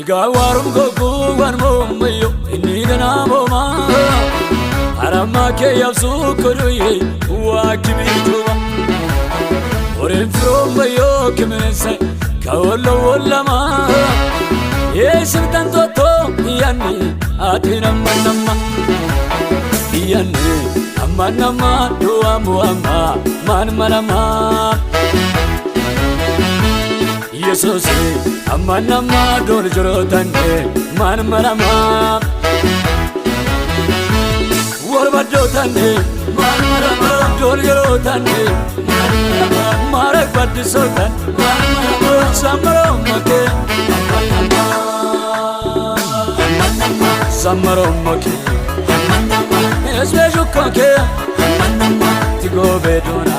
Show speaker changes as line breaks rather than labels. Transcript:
Igawarum gogu wan momayo inina moma Arama ke yabsu kuruye wa kibituwa Oren from mayo kimense kawlo wallama Yesim tanto to yani atina manama Yani amanama do amuama man manama Jesus amanama dol jorotande man manama Warbadotande man manama dol jorotande man manama marak badisotan man manama samaro make amanama samaro make Esvejo kanke amanama tigo bedona